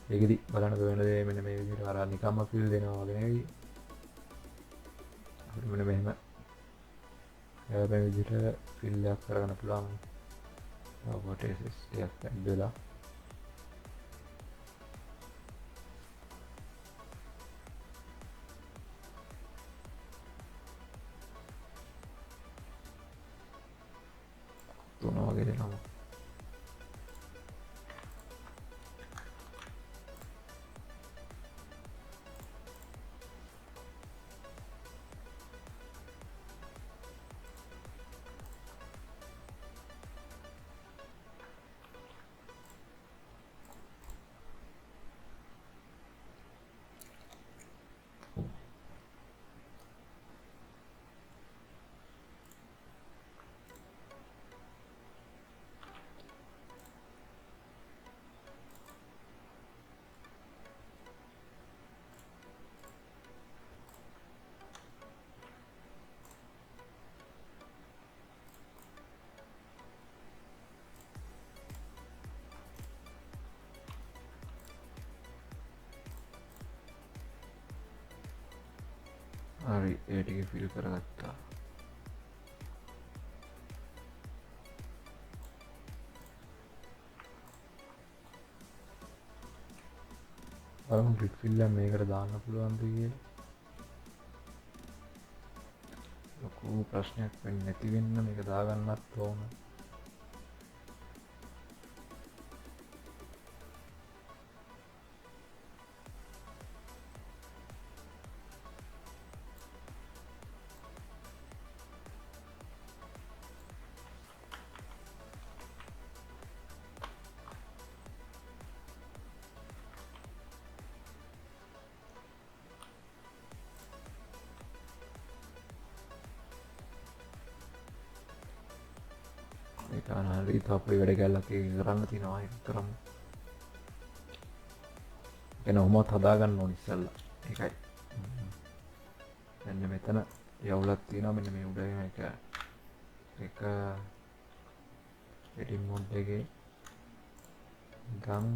මේකෙදි බලන්න වෙන දේ මෙන්න මේ විදිහට අර නිකම්ම fill දෙනවා වගේ නෙවෙයි. අපිට මෙන්න මෙහෙම මේ විදිහට fill එකක් කරගන්න පුළුවන්. ඔබට ටිකක් ඇද්දලා තුන වගේ දෙනවා. හරි, ඒ ටික ෆිල් කරගත්තා. බලමු grid fill එක මේකට දාන්න පුළුවන්ද කියලා. ලොකු ප්‍රශ්නයක් වෙන්නේ නැති වෙන්න මේක දාගන්නත් ඕන. ඒක අනාලි තපේ වැඩ ගැල්ලක් කරන්න තියෙනවා. ඒක කරමු. එන උමත් හදාගන්න ඕනි ඉස්සෙල්ලා. ඒකයි. මෙන්න මෙතන යවුලක් තියෙනවා. මෙන්න මේ උඩ එක එඩිට් මොඩ් එකේ ගම්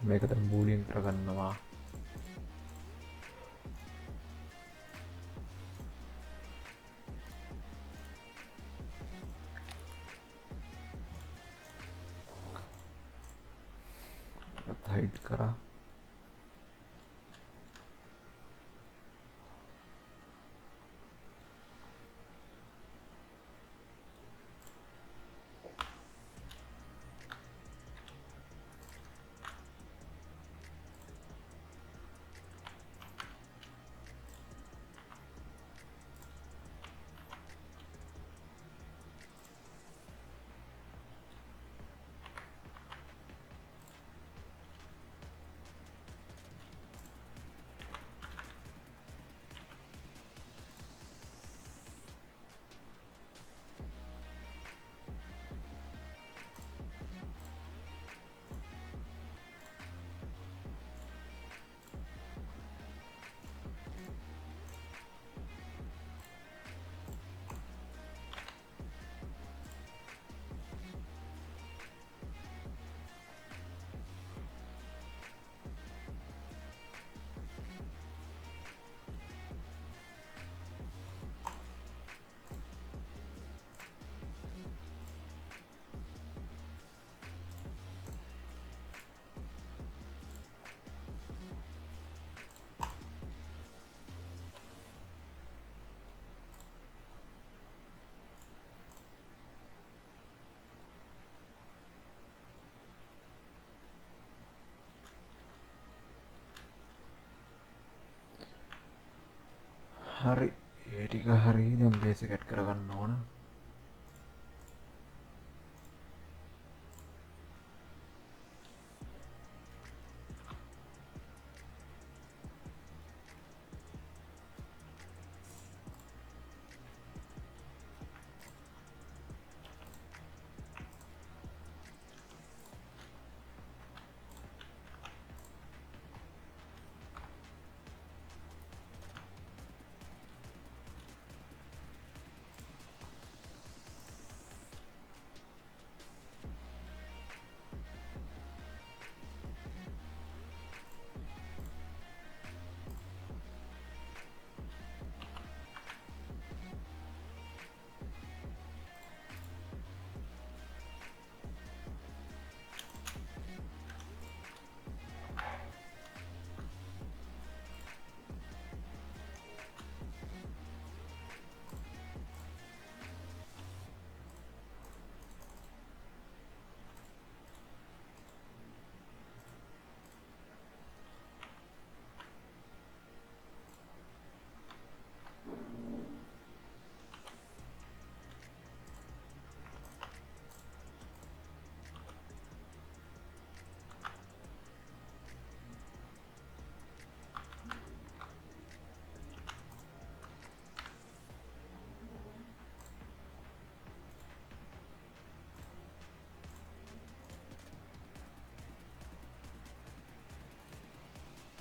මේකට බූලියන් කරගන්නවා. හයිඩ් කරා. හරි ඒ ටික හරි දැන් බේස් එක ඇඩ් කරගන්න ඕන.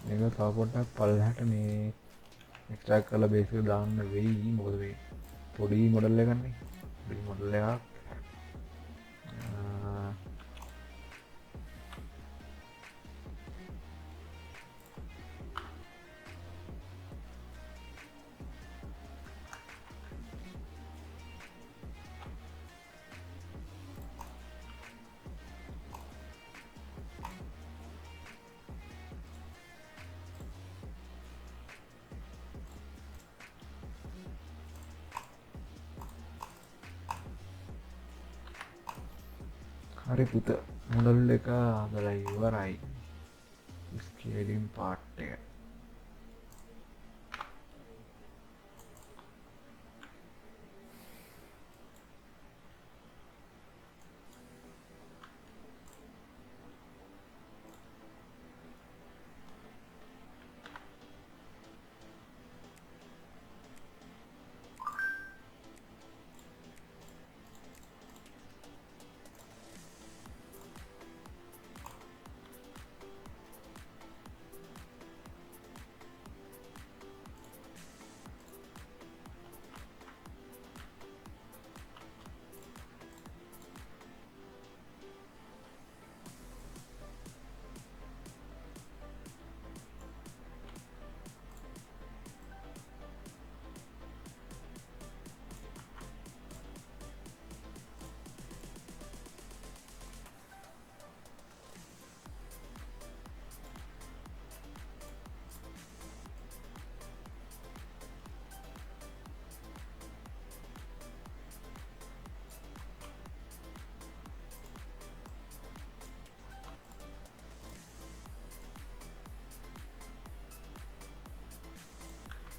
මේක තව පොඩ්ඩක් පල්ලෙහාට මේ එක්ස්ට්‍රැක්ට් කරලා බේස් එක දාන්න වෙයි. මොකද මේ පොඩි මොඩල් එකක්නේ. පොඩි මොඩල් එකක්. හරි පුත මොඩල් එක හදලා ඉවරයි. ස්කේලින් පාර්ට් එක.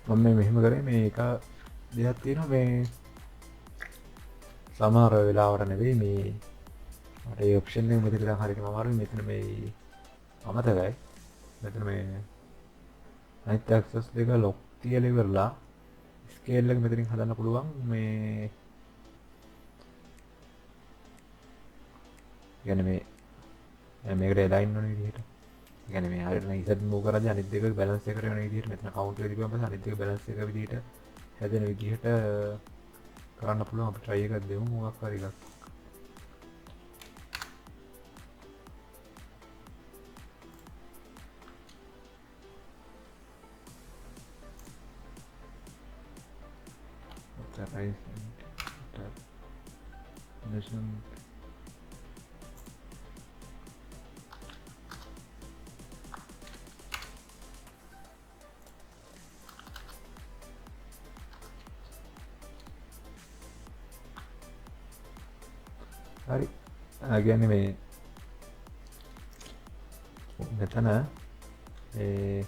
මම මෙහෙම කරේ මේ එක දෙයක් තියෙනවා මේ සමහර වෙලාවට නෙවෙයි මේ මට ඒ ඔප්ෂන් එක මෙතන හරියටම අමාරුයි මෙතන මේ අමතකයි මෙතන මේ අනිත් ඇක්සස් දෙක ලොක් තියලා ඉවරලා ස්කේල් එක මෙතනින් හදන්න පුළුවන් මේ කියන්නේ මේ මේකට එලයින් වෙන විදිහට කියන්නේ මේ හරියට ඉසඩ් මූව් කරද්දී අනිත් දෙක බැලන්ස් එක කරන විදිහට මෙතන කවුන්ට් එක දීපුවම පස්සේ අනිත් දෙක බැලන්ස් එක විදිහට හැදෙන විදිහට කරන්න පුළුවන් අපි try එකක් දෙමු මොකක් හරි එකක් හරි කියන්නේ මේ මෙතන ඒ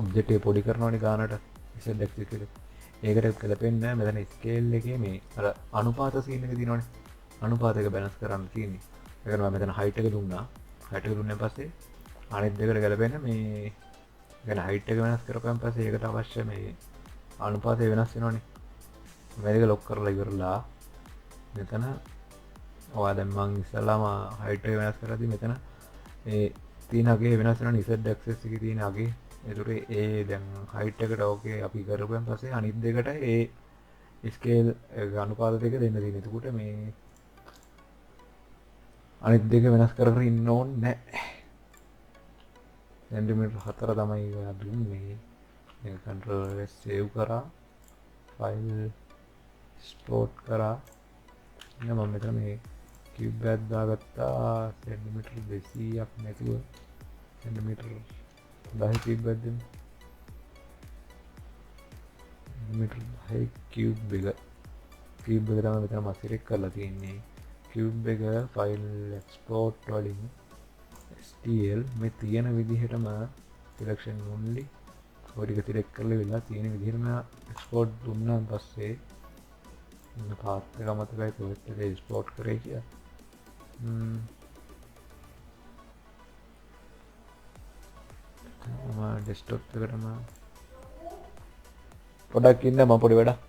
ඔබ්ජෙක්ට් එක පොඩි කරනවනේ ගානට Z axis එක. ඒකට කලපෙන්නේ මෙතන ස්කේල් එකේ මේ අර අනුපාත සීන් එක තියෙනවනේ. අනුපාත එක බැලන්ස් කරන්න තියෙන්නේ. ඒකට මම මෙතන height එක දුන්නා. height එක දුන්නාන් පස්සේ අනිත් දෙකට ගලපෙන්න මේ يعني height එක වෙනස් කරපුවාන් පස්සේ ඒකට අවශ්‍ය මේ අනුපාතය වෙනස් වෙනවනේ. මේක ලොක් කරලා ඉවරලා මෙතන ඔයා දැන් මං ඉස්සල්ලාම height එක වෙනස් කරද්දි මෙතන මේ තියෙන අගේ වෙනස් වෙනවනේ Z axis එකේ තියෙන අගේ. ඒතර ඒ දැන් height එකට ඕකේ අපි කරපුවාන් පස්සේ අනිත් දෙකට ඒ ස්කේල් අනුපාත දෙක දෙන්න තියෙනවා. එතකොට මේ අනිත් දෙක වෙනස් කර කර ඉන්න ඕනේ නැහැ. සෙන්ටිමීටර් 4 තමයි ඔයා දුන්නේ. මේක control S save කරා. file export කරා. මම මෙතන මේ cube එකක් දාගත්තා සෙන්ටිමීටර් 200ක් නැතුව සෙන්ටිමීටර් 10 cube එකක් දෙමු. සෙන්ටිමීටර් 10 cube එක. cube එක තමයි මෙතන මම select කරලා තියෙන්නේ. cube එක file export වලින් stl මේ තියෙන විදිහටම selection only ඔය ටික select කරලා වෙලා තියෙන විදිහටම export දුන්නාන් පස්සේ ඉන්න පාත් එක මතකයි කොහෙද export කරේ කියලා. මම desktop එකටම පොඩක් ඉන්න මම පොඩි වැඩක්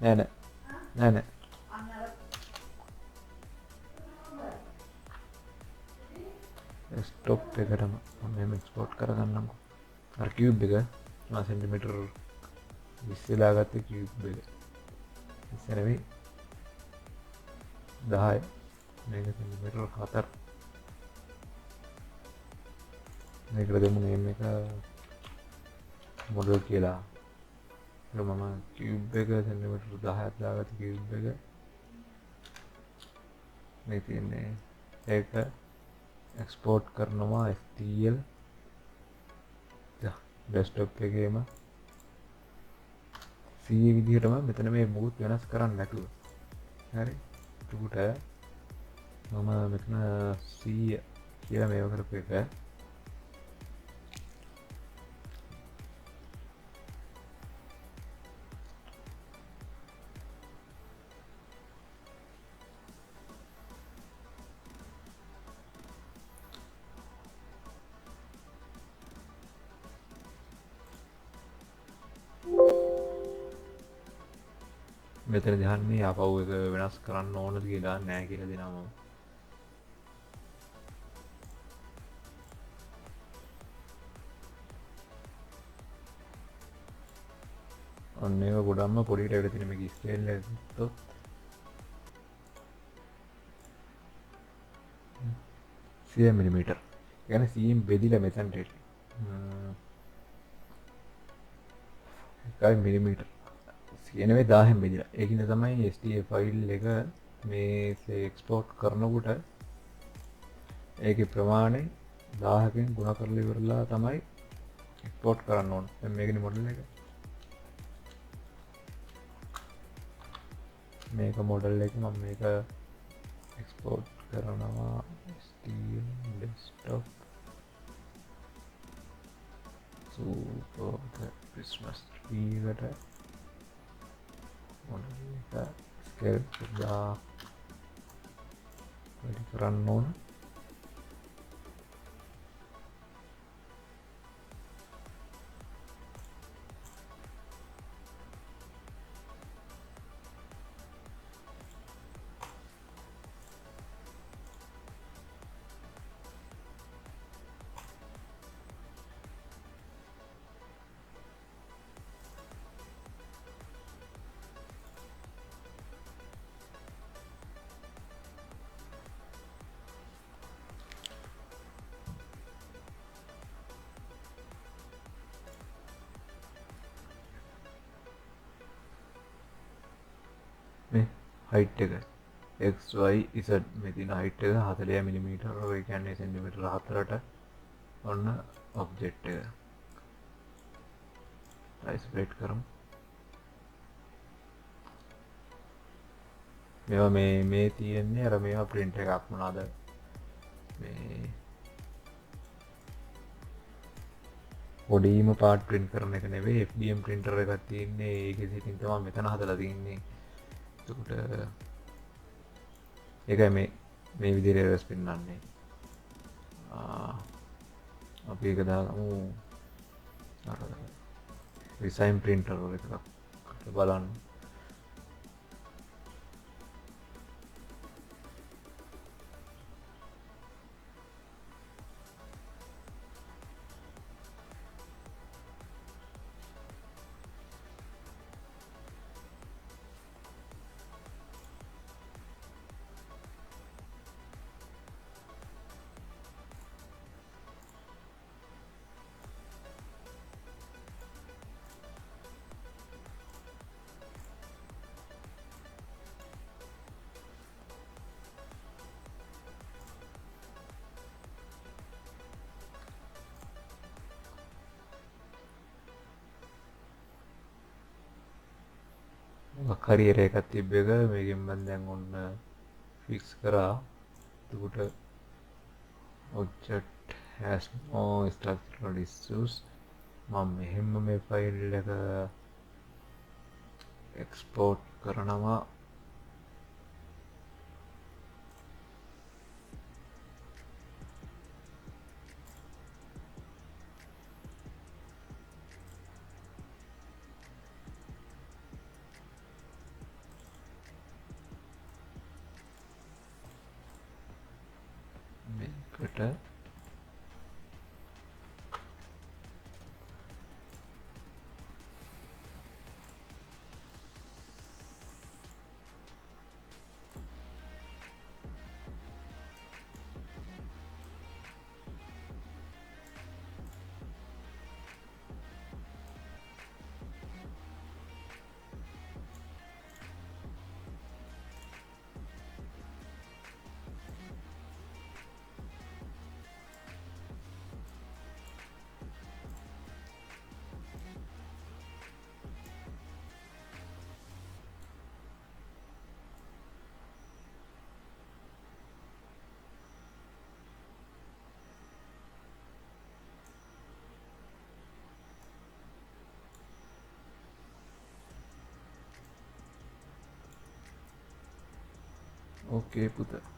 නෑ desktop එකටම මම export කරගන්නම්කෝ. අර cube එක මම සෙන්ටිමීටර් 20 දාගත්තේ cube එක. ඉස්සරවේ 10 මේක සෙන්ටිමීටර් 4. මේකට දෙමු name එක model කියලා. ඒක මම cube එක සෙන්ටිමීටර් 10ක් දාගත්ත cube එක. මේ තියෙන්නේ ඒක export කරනවා stl desktop එකේම C විදිහටම මෙතන මේ මොකුත් වෙනස් කරන්න නැතුව. හරි. එතකොට මම මෙතන C කියලා මේව කරපු එක මෙතන දහන්නේ ආපහු එක වෙනස් කරන්න ඕනද කියලා නෑ කියලා දෙනවා මම. අන්න ඒක ගොඩක්ම පොඩිට ඇවිල්ලා තියෙන මේක ස්කේල් එක ගත්තොත් 100 මිලිමීටර්. ඒ කියන්නේ 100න් බෙදිලා මෙතනට එන්නේ. 1 මිලිමීටර්. නෙවෙයි 1000න් බෙදිලා. ඒකින්ද තමයි STA ෆයිල් එක මේ එක්ස්පෝර්ට් කරනකොට ඒකේ ප්‍රමාණය 1000කින් ගුණ කරලා ඉවරලා තමයි එක්ස්පෝර්ට් කරන්න ඕන. දැන් මේකනේ මොඩල් එක. මේක මොඩල් එක මම මේක එක්ස්පෝර්ට් කරනවා STL desktop සූපර් ක්‍රිස්මස් ට්‍රී එකට මොන එක ස්කේල් වැඩි කරන්න ඕන. මේ හයිට් එක XYZ මෙතින හයිට් එක 40 මිලිමීටර් ඔය කියන්නේ සෙන්ටිමීටර 4ට ඔන්න ඔබ්ජෙක්ට් එක ටයිස්ප්‍රේට් කරමු. මේවා මේ තියෙන්නේ අර මේවා ප්‍රින්ට් එකක් මොනවාද මේ පොඩීම පාට් ප්‍රින්ට් කරන එක නෙවෙයි FDM ප්‍රින්ටර් එකක් තියෙන්නේ ඒකෙ සිටින් තමයි මෙතන හදලා තින්නේ. එතකොට ඒකයි මේ විදිහට එරර්ස් පෙන්නන්නේ. අපි ඒක දාමු අර රිසයින් ප්‍රින්ටර් එකකට බලන්න. කරියර එකක් තිබ්බ එක මේකෙන් මම දැන් ඔන්න ෆික්ස් කරා. එතකොට object has no structural issues. මම මෙහෙම මේ ෆයිල් එක එක්ස්පෝර්ට් කරනවා. මේකට ඕකේ පුතා